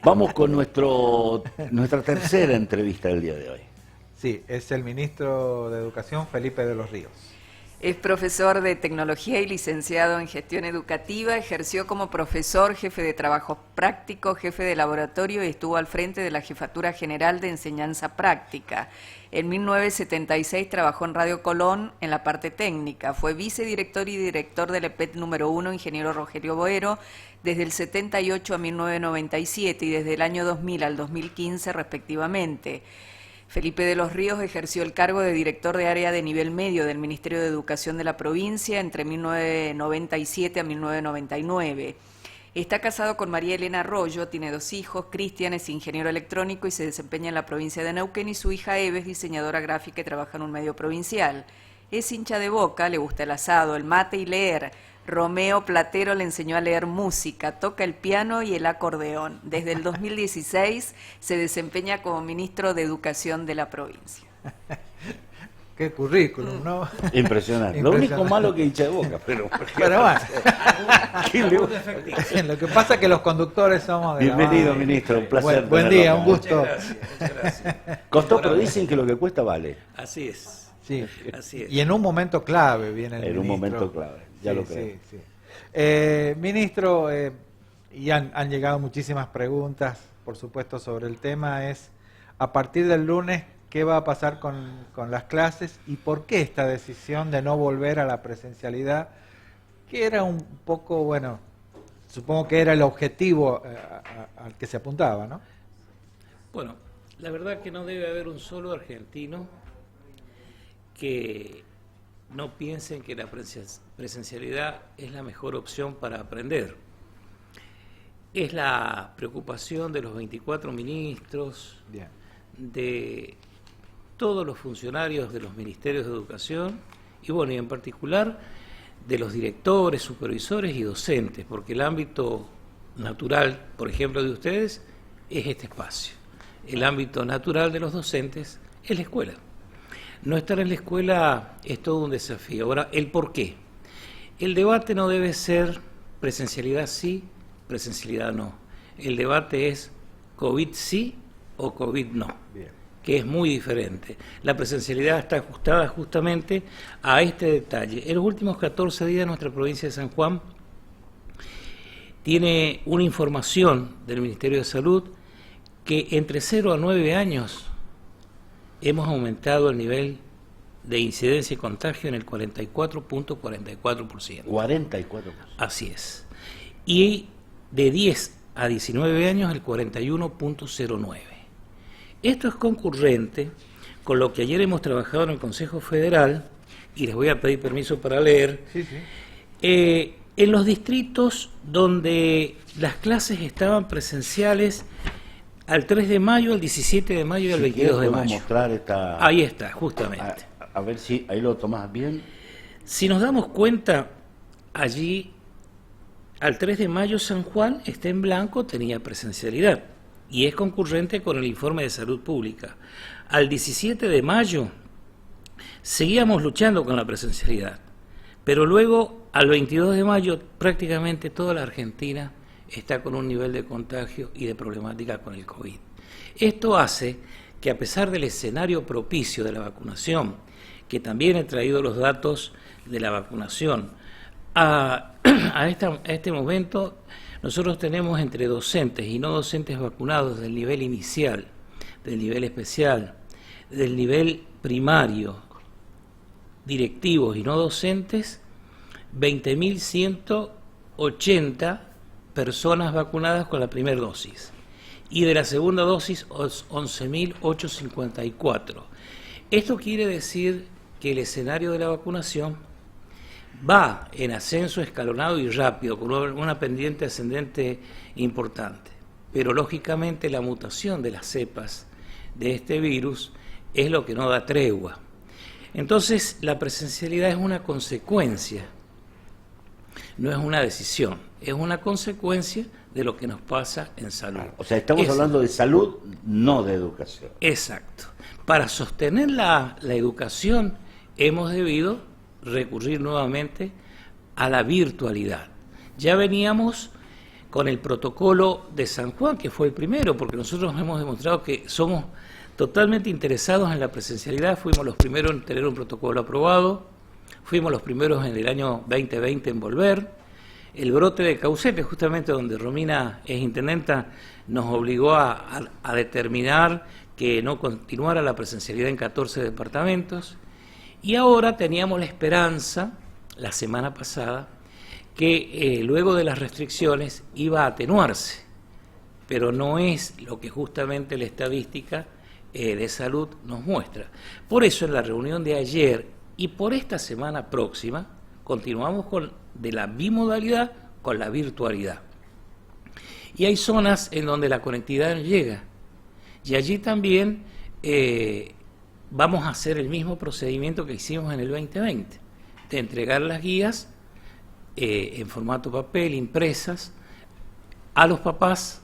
Vamos con nuestra tercera entrevista del día de hoy. Sí, es el ministro de Educación, Felipe de los Ríos. Es profesor de Tecnología y licenciado en Gestión Educativa. Ejerció como profesor, jefe de trabajos prácticos, jefe de laboratorio y estuvo al frente de la Jefatura General de Enseñanza Práctica. En 1976 trabajó en Radio Colón en la parte técnica. Fue vicedirector y director del EPET número 1, ingeniero Rogelio Boero, desde el 78 a 1997 y desde el año 2000 al 2015 respectivamente. Felipe de los Ríos ejerció el cargo de director de área de nivel medio del Ministerio de Educación de la provincia entre 1997 a 1999. Está casado con María Elena Arroyo, tiene 2 hijos. Cristian es ingeniero electrónico y se desempeña en la provincia de Neuquén, y su hija Eve es diseñadora gráfica y trabaja en un medio provincial. Es hincha de Boca, le gusta el asado, el mate y leer. Romeo Platero le enseñó a leer música, toca el piano y el acordeón. Desde el 2016 se desempeña como ministro de Educación de la provincia. Qué currículum, ¿no? Impresionante. Lo único malo que hincha de Boca, pero bueno. Lo que pasa es que los conductores somos de Bienvenido, ministro, un placer. Buen día, un gusto. Muchas gracias. Costó, pero dicen que lo que cuesta vale. Así es. Sí. Así es. Y en un momento clave viene el ministro. En un momento clave, ya lo creo. Sí. Ministro, y han llegado muchísimas preguntas, por supuesto, sobre el tema. Es, a partir del lunes, ¿qué va a pasar con las clases y por qué esta decisión de no volver a la presencialidad? Que era un poco, bueno, supongo que era el objetivo al que se apuntaba, ¿no? Bueno, la verdad que no debe haber un solo argentino que no piense que la presencialidad es la mejor opción para aprender. Es la preocupación de los 24 ministros, Bien, de todos los funcionarios de los ministerios de educación y, bueno, y en particular de los directores, supervisores y docentes, porque el ámbito natural, por ejemplo, de ustedes, es este espacio. El ámbito natural de los docentes es la escuela. No estar en la escuela es todo un desafío. Ahora, ¿el por qué? El debate no debe ser presencialidad sí, presencialidad no. El debate es COVID sí o COVID no, bien, que es muy diferente. La presencialidad está ajustada justamente a este detalle. En los últimos 14 días nuestra provincia de San Juan tiene una información del Ministerio de Salud que entre 0 a 9 años hemos aumentado el nivel de incidencia y contagio en el 44.44%. 44%. Así es. Y de 10 a 19 años el 41.09%. Esto es concurrente con lo que ayer hemos trabajado en el Consejo Federal, y les voy a pedir permiso para leer. sí, sí. En los distritos donde las clases estaban presenciales al 3 de mayo, al 17 de mayo y al 22 de mayo. Mostrar esta... Ahí está, justamente. A ver si ahí lo tomás bien. Si nos damos cuenta, allí al 3 de mayo San Juan está en blanco, tenía presencialidad, y es concurrente con el informe de salud pública. Al 17 de mayo seguíamos luchando con la presencialidad, pero luego al 22 de mayo prácticamente toda la Argentina está con un nivel de contagio y de problemática con el COVID. Esto hace que, a pesar del escenario propicio de la vacunación, que también he traído los datos de la vacunación, a este momento nosotros tenemos entre docentes y no docentes vacunados del nivel inicial, del nivel especial, del nivel primario, directivos y no docentes, 20.180 personas vacunadas con la primera dosis, y de la segunda dosis 11.854. Esto quiere decir que el escenario de la vacunación va en ascenso escalonado y rápido, con una pendiente ascendente importante, pero lógicamente la mutación de las cepas de este virus es lo que no da tregua. Entonces la presencialidad es una consecuencia, no es una decisión, es una consecuencia de lo que nos pasa en salud. O sea, estamos hablando de salud, no de educación. Exacto. Para sostener la educación hemos debido recurrir nuevamente a la virtualidad. Ya veníamos con el protocolo de San Juan, que fue el primero, porque nosotros hemos demostrado que somos totalmente interesados en la presencialidad, fuimos los primeros en tener un protocolo aprobado, fuimos los primeros en el año 2020 en volver. El brote de Caucepe, justamente donde Romina es intendenta, nos obligó a determinar que no continuara la presencialidad en 14 departamentos, y ahora teníamos la esperanza, la semana pasada, que luego de las restricciones iba a atenuarse, pero no es lo que justamente la estadística de salud nos muestra. Por eso en la reunión de ayer y por esta semana próxima continuamos de la bimodalidad con la virtualidad. Y hay zonas en donde la conectividad no llega, y allí también vamos a hacer el mismo procedimiento que hicimos en el 2020, de entregar las guías en formato papel, impresas, a los papás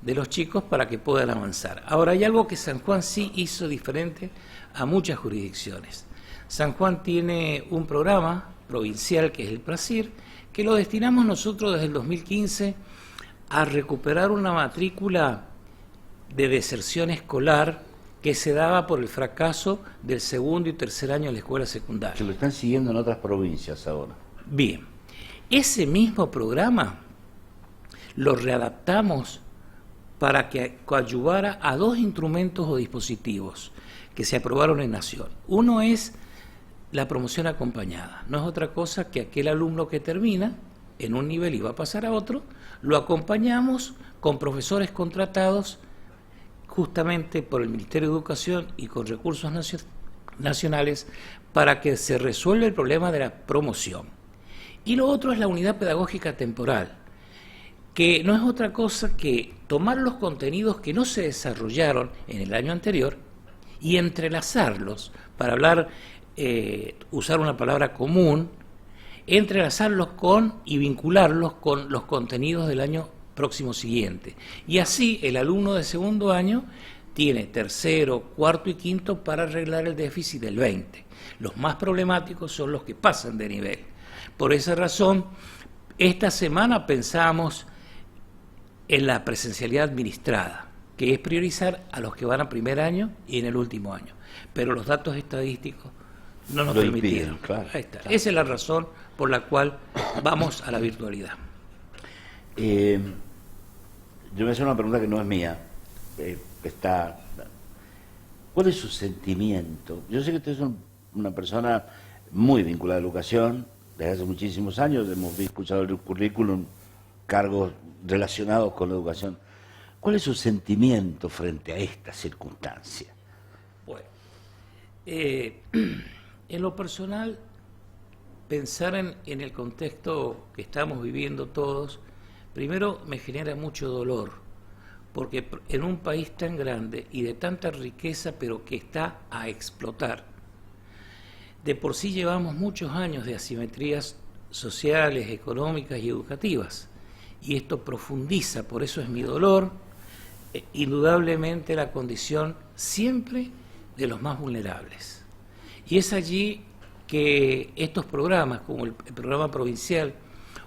de los chicos para que puedan avanzar. Ahora, hay algo que San Juan sí hizo diferente a muchas jurisdicciones. San Juan tiene un programa provincial que es el PRASIR, que lo destinamos nosotros desde el 2015 a recuperar una matrícula de deserción escolar que se daba por el fracaso del segundo y tercer año de la escuela secundaria. Se lo están siguiendo en otras provincias ahora. Bien, ese mismo programa lo readaptamos para que coadyuvara a dos instrumentos o dispositivos que se aprobaron en Nación. Uno es la promoción acompañada, no es otra cosa que aquel alumno que termina en un nivel y va a pasar a otro, lo acompañamos con profesores contratados justamente por el Ministerio de Educación y con recursos nacionales para que se resuelva el problema de la promoción. Y lo otro es la unidad pedagógica temporal, que no es otra cosa que tomar los contenidos que no se desarrollaron en el año anterior y entrelazarlos, para hablar, usar una palabra común, entrelazarlos con y vincularlos con los contenidos del año próximo siguiente. Y así el alumno de segundo año tiene tercero, cuarto y quinto para arreglar el déficit del 20. Los más problemáticos son los que pasan de nivel. Por esa razón, esta semana pensamos en la presencialidad administrada, que es priorizar a los que van a primer año y en el último año. Pero los datos estadísticos no nos permitieron. Claro, ahí está. Claro. Esa es la razón por la cual vamos a la virtualidad. Yo me voy a hacer una pregunta que no es mía. ¿Cuál es su sentimiento? Yo sé que usted es una persona muy vinculada a la educación, desde hace muchísimos años, hemos escuchado el currículum, cargos relacionados con la educación. ¿Cuál es su sentimiento frente a esta circunstancia? Bueno, en lo personal, pensar en el contexto que estamos viviendo todos, primero me genera mucho dolor, porque en un país tan grande y de tanta riqueza, pero que está a explotar, de por sí llevamos muchos años de asimetrías sociales, económicas y educativas, y esto profundiza, por eso es mi dolor, indudablemente la condición siempre de los más vulnerables. Y es allí que estos programas, como el programa provincial,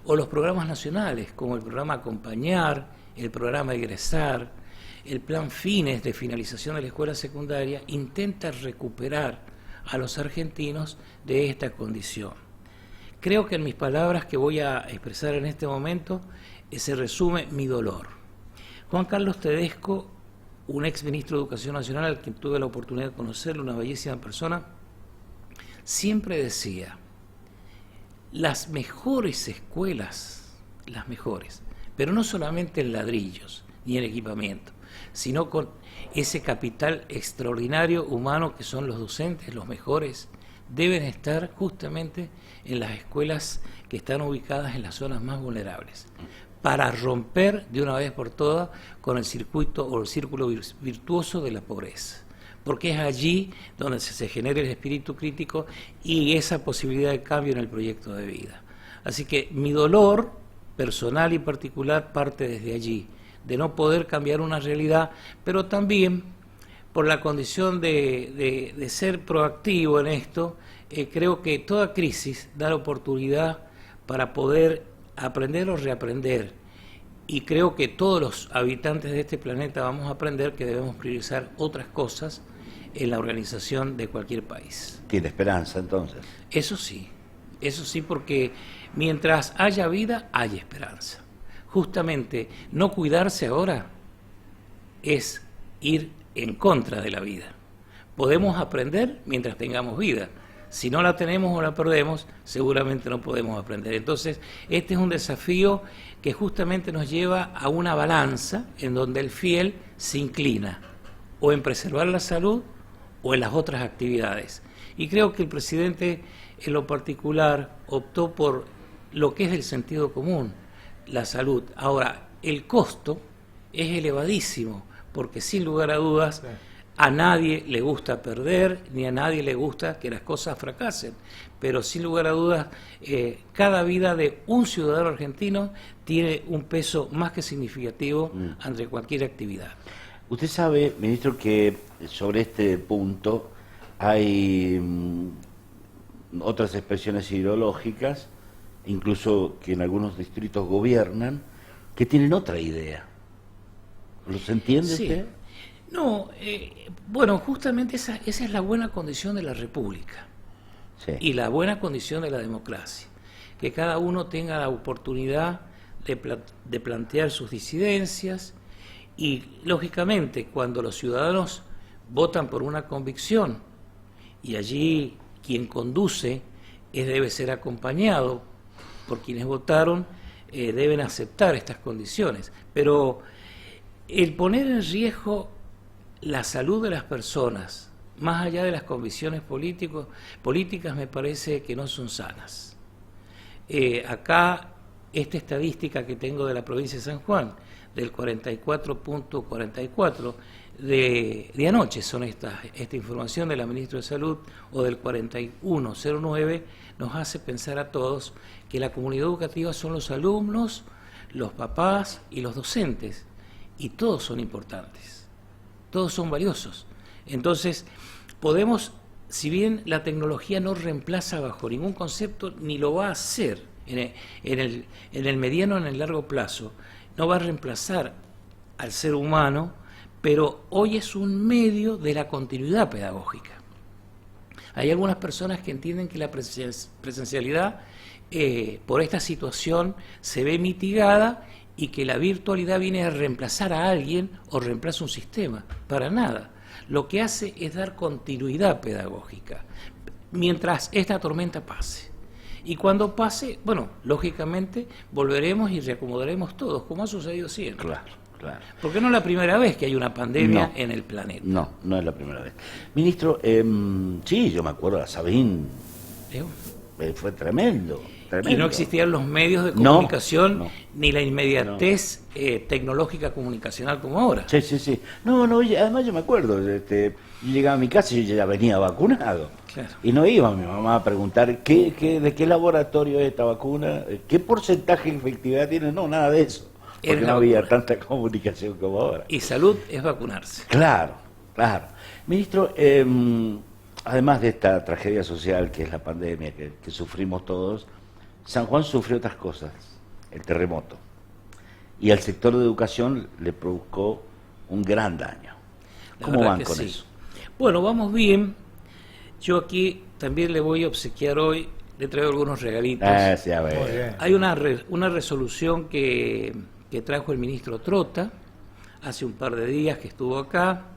o los programas nacionales, como el programa Acompañar, el programa Egresar, el plan Fines de finalización de la escuela secundaria, intenta recuperar a los argentinos de esta condición. Creo que en mis palabras que voy a expresar en este momento se resume mi dolor. Juan Carlos Tedesco, un ex ministro de Educación Nacional al que tuve la oportunidad de conocerlo, una bellísima persona, siempre decía: las mejores escuelas, las mejores, pero no solamente en ladrillos ni en equipamiento, sino con ese capital extraordinario humano que son los docentes, los mejores, deben estar justamente en las escuelas que están ubicadas en las zonas más vulnerables, para romper de una vez por todas con el circuito o el círculo virtuoso de la pobreza, porque es allí donde se genera el espíritu crítico y esa posibilidad de cambio en el proyecto de vida. Así que mi dolor personal y particular parte desde allí, de no poder cambiar una realidad, pero también por la condición de ser proactivo en esto. Creo que toda crisis da la oportunidad para poder aprender o reaprender, y creo que todos los habitantes de este planeta vamos a aprender que debemos priorizar otras cosas en la organización de cualquier país. Tiene esperanza entonces. Eso sí, porque mientras haya vida, hay esperanza. Justamente no cuidarse ahora es ir en contra de la vida. Podemos aprender mientras tengamos vida. Si no la tenemos o la perdemos, seguramente no podemos aprender. Entonces, este es un desafío que justamente nos lleva a una balanza en donde el fiel se inclina o en preservar la salud o en las otras actividades. Y creo que el presidente, en lo particular, optó por lo que es el sentido común, la salud. Ahora, el costo es elevadísimo, porque sin lugar a dudas, sí, a nadie le gusta perder, ni a nadie le gusta que las cosas fracasen. Pero sin lugar a dudas, cada vida de un ciudadano argentino tiene un peso más que significativo ante cualquier actividad. Usted sabe, ministro, que sobre este punto hay otras expresiones ideológicas, incluso que en algunos distritos gobiernan, que tienen otra idea. ¿Los entiende Sí. usted? No, bueno, justamente esa es la buena condición de la República. Sí. Y la buena condición de la democracia, que cada uno tenga la oportunidad de plantear sus disidencias y, lógicamente, cuando los ciudadanos votan por una convicción y allí quien conduce debe ser acompañado por quienes votaron, deben aceptar estas condiciones. Pero el poner en riesgo la salud de las personas, más allá de las convicciones políticas, me parece que no son sanas. Acá, esta estadística que tengo de la provincia de San Juan, del 44.44, de anoche son esta información de la ministra de Salud, o del 4109, nos hace pensar a todos que la comunidad educativa son los alumnos, los papás y los docentes, y todos son importantes. Todos son valiosos. Entonces, podemos, si bien la tecnología no reemplaza bajo ningún concepto, ni lo va a hacer en el mediano o en el largo plazo, no va a reemplazar al ser humano, pero hoy es un medio de la continuidad pedagógica. Hay algunas personas que entienden que la presencialidad, por esta situación, se ve mitigada y que la virtualidad viene a reemplazar a alguien o reemplaza un sistema. Para nada. Lo que hace es dar continuidad pedagógica mientras esta tormenta pase. Y cuando pase, bueno, lógicamente volveremos y reacomodaremos todos, como ha sucedido siempre. Claro, claro. Porque no es la primera vez que hay una pandemia en el planeta. No, no es la primera vez. Ministro, sí, yo me acuerdo de Sabín, fue tremendo. Y no existían los medios de comunicación, no, ni la inmediatez tecnológica comunicacional como ahora. Sí, sí, sí. No, además yo me acuerdo, yo llegaba a mi casa y yo ya venía vacunado. Claro. Y no iba mi mamá a preguntar de qué laboratorio es esta vacuna, qué porcentaje de efectividad tiene, no, nada de eso. Porque no había tanta comunicación como ahora. Y salud es vacunarse. Claro, claro. Ministro, además de esta tragedia social que es la pandemia que sufrimos todos, San Juan sufrió otras cosas, el terremoto, y al sector de educación le provocó un gran daño. ¿Cómo van con eso? Bueno, vamos bien. Yo aquí también le voy a obsequiar hoy, le traigo algunos regalitos. Sí, a ver. Muy bien. Hay una resolución que trajo el ministro Trota hace un par de días que estuvo acá,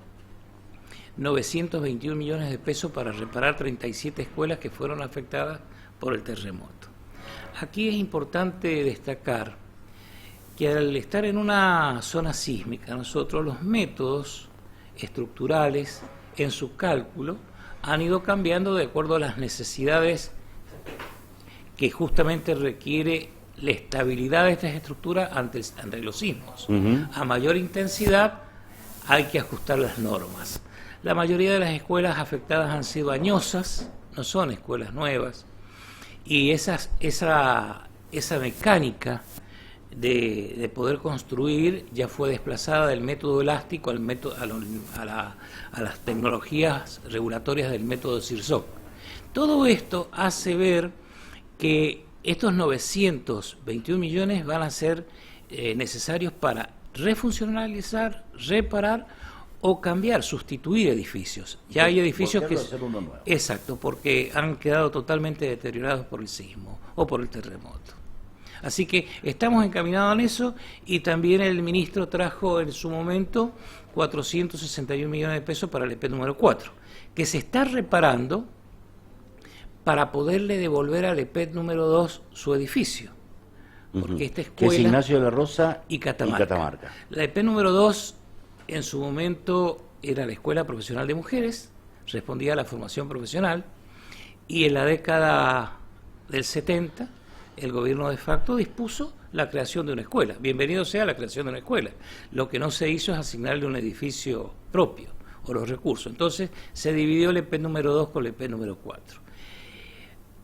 921 millones de pesos para reparar 37 escuelas que fueron afectadas por el terremoto. Aquí es importante destacar que al estar en una zona sísmica, nosotros los métodos estructurales en su cálculo han ido cambiando de acuerdo a las necesidades que justamente requiere la estabilidad de estas estructuras ante los sismos. A mayor intensidad hay que ajustar las normas. La mayoría de las escuelas afectadas han sido añosas, no son escuelas nuevas, y esa mecánica de poder construir ya fue desplazada del método elástico al método, a las tecnologías regulatorias del método CIRSOC. Todo esto hace ver que estos 921 millones van a ser necesarios para refuncionalizar, reparar o cambiar, sustituir edificios. Ya hay edificios que... hacer uno nuevo. Exacto, porque han quedado totalmente deteriorados por el sismo o por el terremoto. Así que estamos encaminados en eso, y también el ministro trajo en su momento 461 millones de pesos para el EP número 4, que se está reparando para poderle devolver al EP número 2 su edificio. Porque esta escuela... Que es Ignacio de la Rosa y Catamarca. La EP número 2 en su momento era la Escuela Profesional de Mujeres, respondía a la formación profesional, y en la década del 70 el gobierno de facto dispuso la creación de una escuela. Bienvenido sea la creación de una escuela. Lo que no se hizo es asignarle un edificio propio o los recursos. Entonces se dividió el EP número 2 con el EP número 4.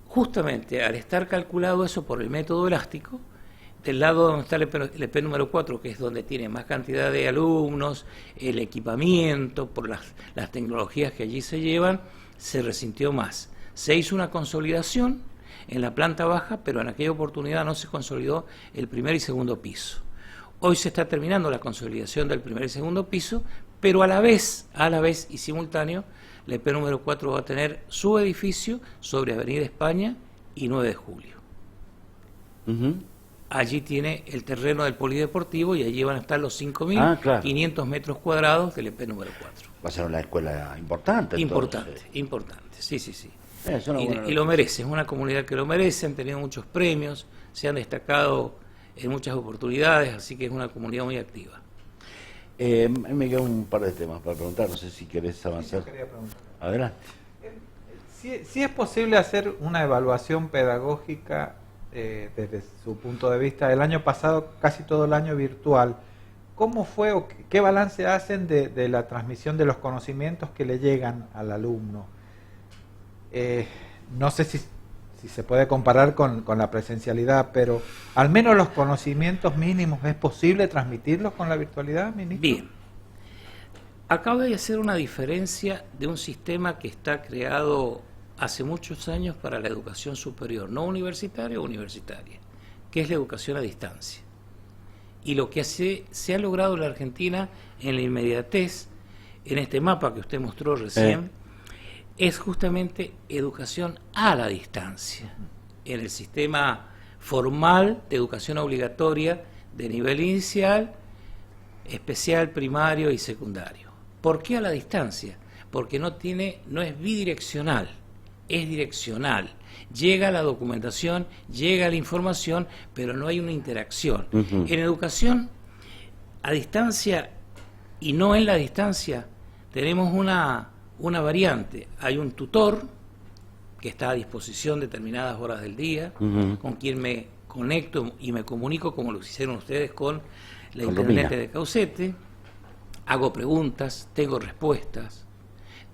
Justamente al estar calculado eso por el método elástico, del lado donde está el EP número 4, que es donde tiene más cantidad de alumnos, el equipamiento, por las tecnologías que allí se llevan, se resintió más. Se hizo una consolidación en la planta baja, pero en aquella oportunidad no se consolidó el primer y segundo piso. Hoy se está terminando la consolidación del primer y segundo piso, pero a la vez y simultáneo, el EP número 4 va a tener su edificio sobre Avenida España y 9 de Julio. Allí tiene el terreno del polideportivo y allí van a estar los 5.500 metros cuadrados del EP número 4. Va a ser una escuela importante. Importante, sí. Y lo merece, es una comunidad que lo merece, han tenido muchos premios, se han destacado en muchas oportunidades, así que es una comunidad muy activa. Me quedan un par de temas para preguntar, no sé si querés avanzar. Yo quería preguntar. Adelante. Si es posible hacer una evaluación pedagógica desde su punto de vista, el año pasado casi todo el año virtual, ¿cómo fue o qué balance hacen de la transmisión de los conocimientos que le llegan al alumno? No sé si se puede comparar con la presencialidad, pero al menos los conocimientos mínimos, ¿es posible transmitirlos con la virtualidad, ministro? Bien. Acabo de hacer una diferencia de un sistema que está creado hace muchos años para la educación superior, no universitaria o universitaria, que es la educación a distancia. Y lo que se ha logrado en la Argentina en la inmediatez, en este mapa que usted mostró recién, es justamente educación a la distancia, en el sistema formal de educación obligatoria de nivel inicial, especial, primario y secundario. ¿Por qué a la distancia? Porque no es bidireccional, es direccional. Llega la documentación, llega la información, pero no hay una interacción. En educación a distancia y no en la distancia tenemos una variante. Hay un tutor que está a disposición determinadas horas del día, con quien me conecto y me comunico como lo hicieron ustedes con la internet de Caucete. Hago preguntas, tengo respuestas,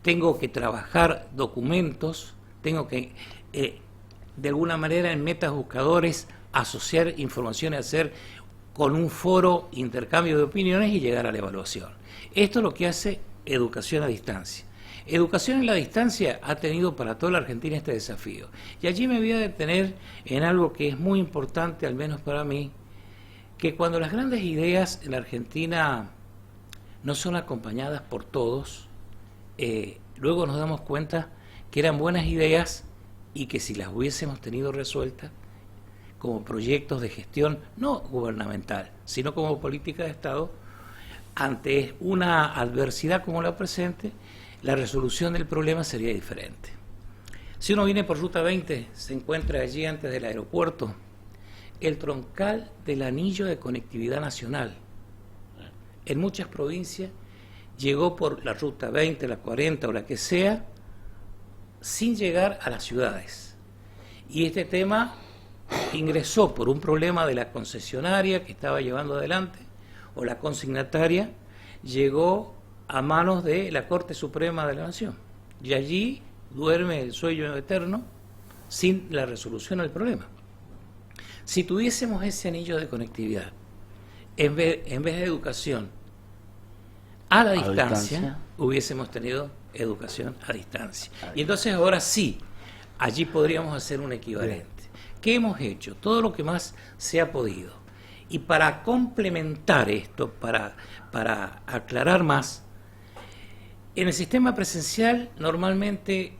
tengo que trabajar documentos, tengo que de alguna manera en metas buscadores asociar informaciones, hacer con un foro intercambio de opiniones y llegar a la evaluación. Esto es lo que hace educación a distancia. Educación en la distancia ha tenido para toda la Argentina este desafío. Y allí me voy a detener en algo que es muy importante, al menos para mí, que cuando las grandes ideas en la Argentina no son acompañadas por todos, luego nos damos cuenta que eran buenas ideas y que si las hubiésemos tenido resueltas como proyectos de gestión no gubernamental, sino como política de Estado, ante una adversidad como la presente, la resolución del problema sería diferente. Si uno viene por Ruta 20, se encuentra allí antes del aeropuerto el troncal del anillo de conectividad nacional. En muchas provincias llegó por la Ruta 20, la 40 o la que sea, sin llegar a las ciudades. Y este tema ingresó por un problema de la concesionaria que estaba llevando adelante, o la consignataria, llegó a manos de la Corte Suprema de la Nación. Y allí duerme el sueño eterno sin la resolución del problema. Si tuviésemos ese anillo de conectividad, en vez de educación a la distancia, hubiésemos tenido educación a distancia. Y entonces ahora sí, allí podríamos hacer un equivalente. ¿Qué hemos hecho? Todo lo que más se ha podido. Y para complementar esto, para aclarar más, en el sistema presencial normalmente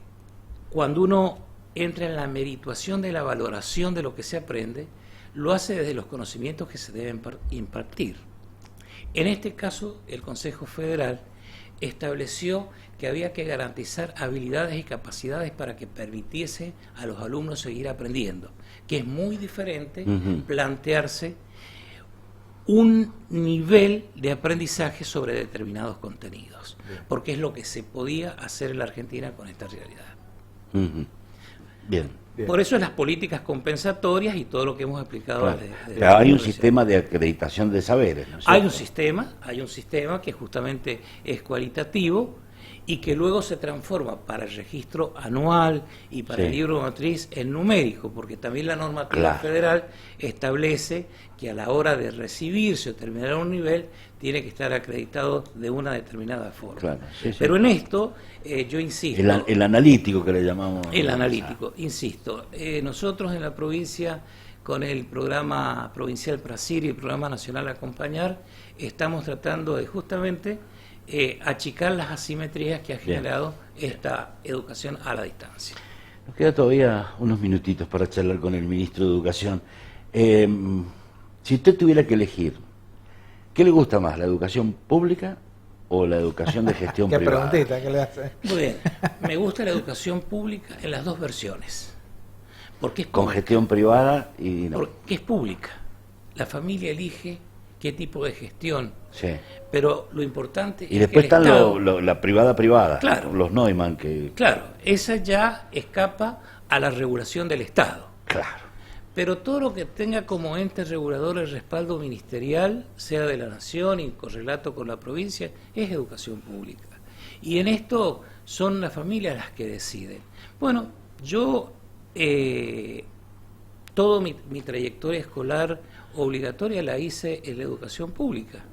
cuando uno entra en la merituación de la valoración de lo que se aprende, lo hace desde los conocimientos que se deben impartir. En este caso, el Consejo Federal estableció que había que garantizar habilidades y capacidades para que permitiese a los alumnos seguir aprendiendo, que es muy diferente plantearse un nivel de aprendizaje sobre determinados contenidos, porque es lo que se podía hacer en la Argentina con esta realidad. Bien. Por eso las políticas compensatorias y todo lo que hemos explicado. Claro. Pero hay un sistema de acreditación de saberes, ¿no es cierto? Hay un sistema que justamente es cualitativo y que luego se transforma para el registro anual y para el libro matriz en numérico, porque también la normativa federal establece que a la hora de recibirse o terminar un nivel tiene que estar acreditado de una determinada forma. Claro, Pero en esto, yo insisto... El analítico que le llamamos. El analítico, insisto. Nosotros en la provincia, con el programa provincial PRACIR y el programa nacional Acompañar, estamos tratando de justamente achicar las asimetrías que ha generado esta educación a la distancia. Nos queda todavía unos minutitos para charlar con el ministro de Educación. Si usted tuviera que elegir, ¿qué le gusta más, la educación pública o la educación de gestión privada? ¿Qué preguntita que le hace? Muy bien, me gusta la educación pública en las dos versiones. Porque es con pública. Gestión privada y no. Porque es pública. La familia elige qué tipo de gestión. Sí. Pero lo importante Y es después que el están Estado, la privada, claro, los Neumann que... Claro, esa ya escapa a la regulación del Estado. Claro. Pero todo lo que tenga como ente regulador el respaldo ministerial, sea de la Nación y correlato con la provincia, es educación pública. Y en esto son las familias las que deciden. Bueno, yo toda mi trayectoria escolar obligatoria la hice en la educación pública.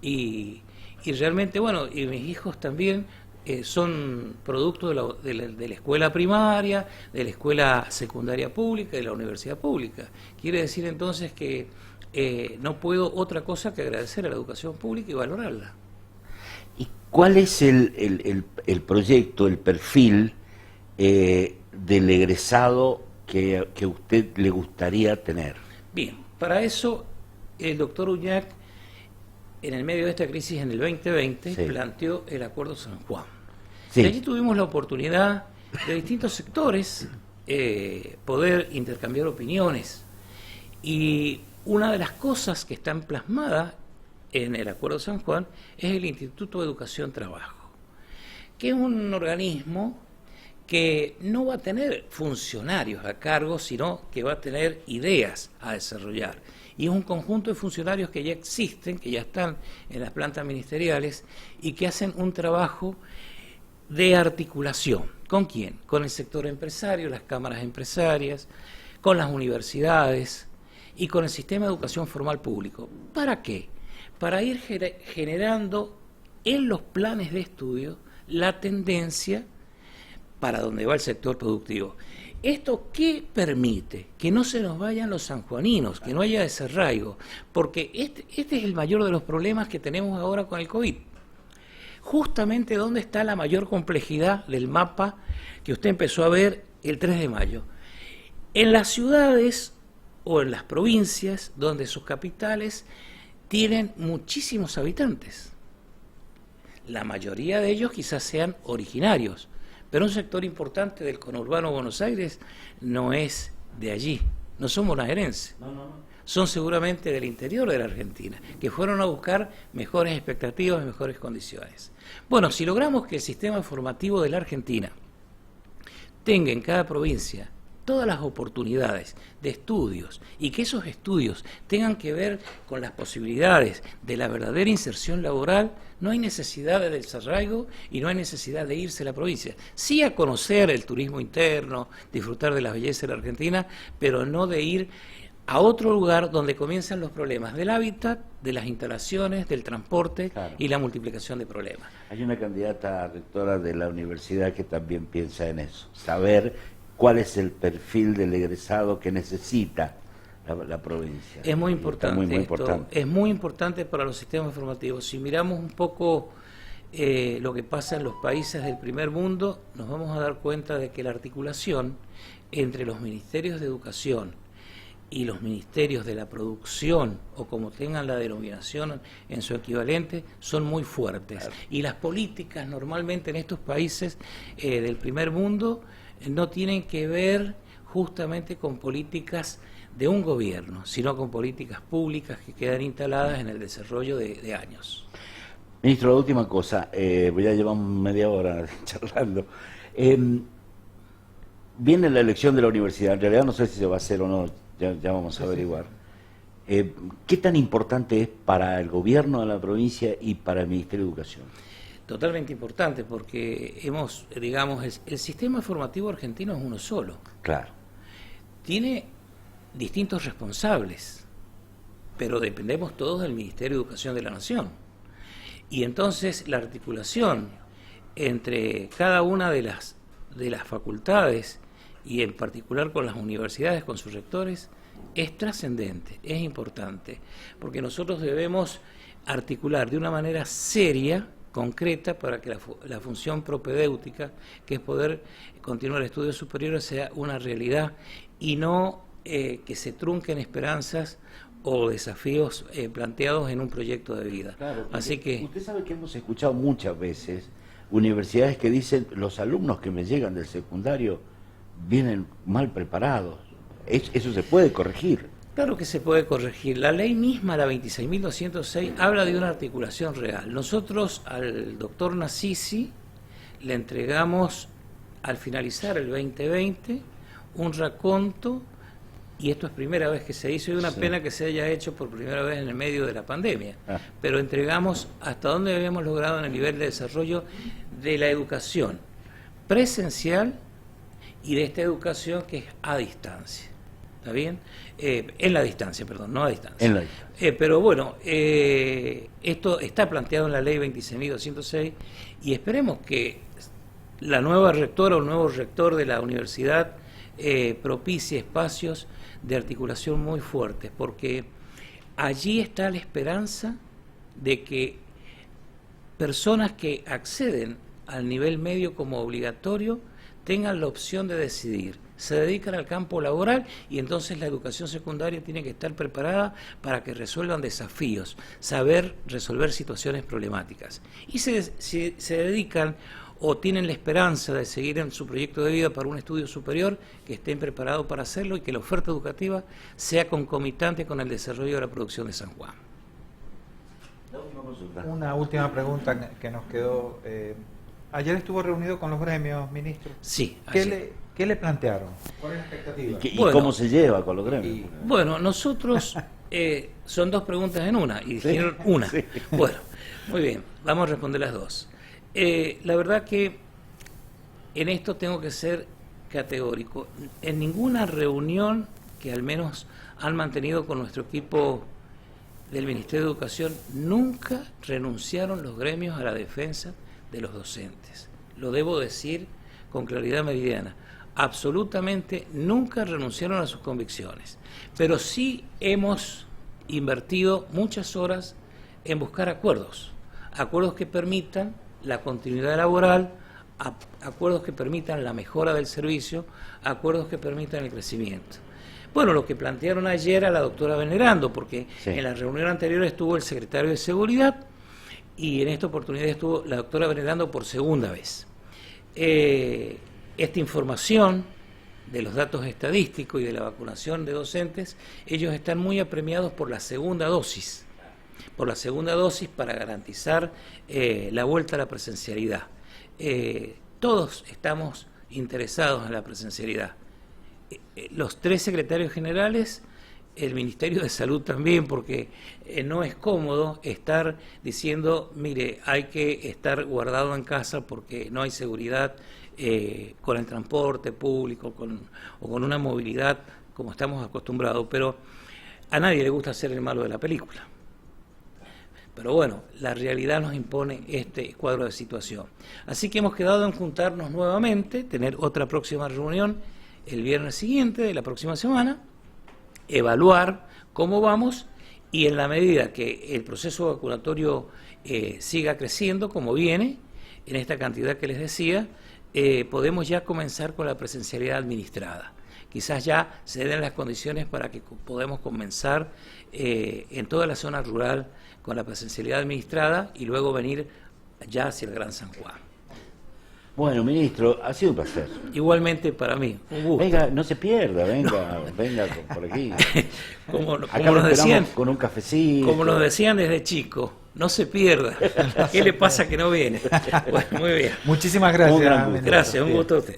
Y realmente, bueno, y mis hijos también son producto de la escuela primaria, de la escuela secundaria pública, de la universidad pública. Quiere decir entonces que no puedo otra cosa que agradecer a la educación pública y valorarla. ¿Y cuál es el proyecto, el perfil del egresado que a usted le gustaría tener? Bien, para eso el doctor Uñac, en el medio de esta crisis en el 2020, planteó el Acuerdo San Juan. Y allí tuvimos la oportunidad de distintos sectores poder intercambiar opiniones. Y una de las cosas que están plasmadas en el Acuerdo San Juan es el Instituto de Educación Trabajo, que es un organismo que no va a tener funcionarios a cargo, sino que va a tener ideas a desarrollar. Y es un conjunto de funcionarios que ya existen, que ya están en las plantas ministeriales y que hacen un trabajo de articulación. ¿Con quién? Con el sector empresario, las cámaras empresarias, con las universidades y con el sistema de educación formal público. ¿Para qué? Para ir generando en los planes de estudio la tendencia para donde va el sector productivo. ¿Esto qué permite? Que no se nos vayan los sanjuaninos, que no haya desarraigo, porque este es el mayor de los problemas que tenemos ahora con el COVID. Justamente donde está la mayor complejidad del mapa que usted empezó a ver el 3 de mayo. En las ciudades o en las provincias donde sus capitales tienen muchísimos habitantes. La mayoría de ellos quizás sean originarios, pero un sector importante del conurbano Buenos Aires no es de allí, no son bonaerenses, son seguramente del interior de la Argentina, que fueron a buscar mejores expectativas, mejores condiciones. Bueno, si logramos que el sistema formativo de la Argentina tenga en cada provincia todas las oportunidades de estudios y que esos estudios tengan que ver con las posibilidades de la verdadera inserción laboral, no hay necesidad de desarraigo y no hay necesidad de irse a la provincia. Sí a conocer el turismo interno, disfrutar de la belleza de la Argentina, pero no de ir a otro lugar donde comienzan los problemas del hábitat, de las instalaciones, del transporte y la multiplicación de problemas. Hay una candidata a rectora de la universidad que también piensa en eso, saber cuál es el perfil del egresado que necesita la provincia. Es muy Y está importante. muy esto, importante. es muy importante para los sistemas formativos. Si miramos un poco lo que pasa en los países del primer mundo, nos vamos a dar cuenta de que la articulación entre los ministerios de educación y los ministerios de la producción, o como tengan la denominación en su equivalente, son muy fuertes. Claro. Y las políticas normalmente en estos países del primer mundo no tienen que ver justamente con políticas de un gobierno, sino con políticas públicas que quedan instaladas en el desarrollo de años. Ministro, la última cosa, ya llevamos media hora charlando. Viene la elección de la universidad, en realidad no sé si se va a hacer o no, ya vamos a averiguar. ¿Qué tan importante es para el gobierno de la provincia y para el Ministerio de Educación? Totalmente importante, porque el sistema formativo argentino es uno solo. Claro. Tiene distintos responsables, pero dependemos todos del Ministerio de Educación de la Nación. Y entonces la articulación entre cada una de las facultades, y en particular con las universidades, con sus rectores, es trascendente, es importante, porque nosotros debemos articular de una manera seria, concreta, para que la función propedéutica, que es poder continuar estudios superiores, sea una realidad y no que se trunquen esperanzas o desafíos planteados en un proyecto de vida. Claro, así que usted sabe que hemos escuchado muchas veces universidades que dicen: los alumnos que me llegan del secundario vienen mal preparados. Eso se puede corregir. claro que se puede corregir. La ley misma, la 26.206, habla de una articulación real. Nosotros al doctor Nassisi le entregamos, al finalizar el 2020, un raconto, y esto es primera vez que se hizo, y una Sí. pena que se haya hecho por primera vez en el medio de la pandemia. Ah. Pero entregamos hasta dónde habíamos logrado en el nivel de desarrollo de la educación presencial y de esta educación que es a distancia. ¿Está bien? En la distancia, perdón, no a distancia. En la distancia. Pero bueno, esto está planteado en la ley 26.206 y esperemos que la nueva rectora o el nuevo rector de la universidad propicie espacios de articulación muy fuertes, porque allí está la esperanza de que personas que acceden al nivel medio como obligatorio tengan la opción de decidir. Se dedican al campo laboral y entonces la educación secundaria tiene que estar preparada para que resuelvan desafíos, saber resolver situaciones problemáticas. Y si se dedican o tienen la esperanza de seguir en su proyecto de vida para un estudio superior, que estén preparados para hacerlo y que la oferta educativa sea concomitante con el desarrollo de la producción de San Juan. Una última pregunta que nos quedó. Ayer estuvo reunido con los gremios, ministro. Sí, ¿Qué le plantearon? ¿Cuál es la expectativa? ¿Y Bueno, cómo se lleva con los gremios? Bueno, nosotros son dos preguntas en una y dijeron una. Sí. Bueno, muy bien, vamos a responder las dos. La verdad que en esto tengo que ser categórico. En ninguna reunión que al menos han mantenido con nuestro equipo del Ministerio de Educación, nunca renunciaron los gremios a la defensa de los docentes. Lo debo decir con claridad meridiana. Absolutamente nunca renunciaron a sus convicciones. Pero sí hemos invertido muchas horas en buscar acuerdos. Acuerdos que permitan la continuidad laboral, acuerdos que permitan la mejora del servicio, acuerdos que permitan el crecimiento. Bueno, lo que plantearon ayer a la doctora Venerando, porque sí, en la reunión anterior estuvo el secretario de Seguridad y en esta oportunidad estuvo la doctora Venerando por segunda vez. Esta información de los datos estadísticos y de la vacunación de docentes, ellos están muy apremiados por la segunda dosis para garantizar la vuelta a la presencialidad. Todos estamos interesados en la presencialidad. Los tres secretarios generales, el Ministerio de Salud también, porque no es cómodo estar diciendo, mire, hay que estar guardado en casa porque no hay seguridad con el transporte público o con una movilidad como estamos acostumbrados, pero a nadie le gusta ser el malo de la película. Pero bueno, la realidad nos impone este cuadro de situación. Así que hemos quedado en juntarnos nuevamente, tener otra próxima reunión el viernes siguiente de la próxima semana, evaluar cómo vamos y en la medida que el proceso vacunatorio siga creciendo como viene, en esta cantidad que les decía, podemos ya comenzar con la presencialidad administrada. Quizás ya se den las condiciones para que podamos comenzar en toda la zona rural con la presencialidad administrada y luego venir ya hacia el Gran San Juan. Bueno, ministro, ha sido un placer. Igualmente para mí, un gusto. Venga, no se pierda, venga por aquí. Como Acá nos lo decían, esperamos con un cafecito. como nos decían desde chico, no se pierda. ¿Qué le pasa que no viene? Bueno, muy bien. Muchísimas Un gracias, gran gusto. ministro. Gracias, un gusto a usted.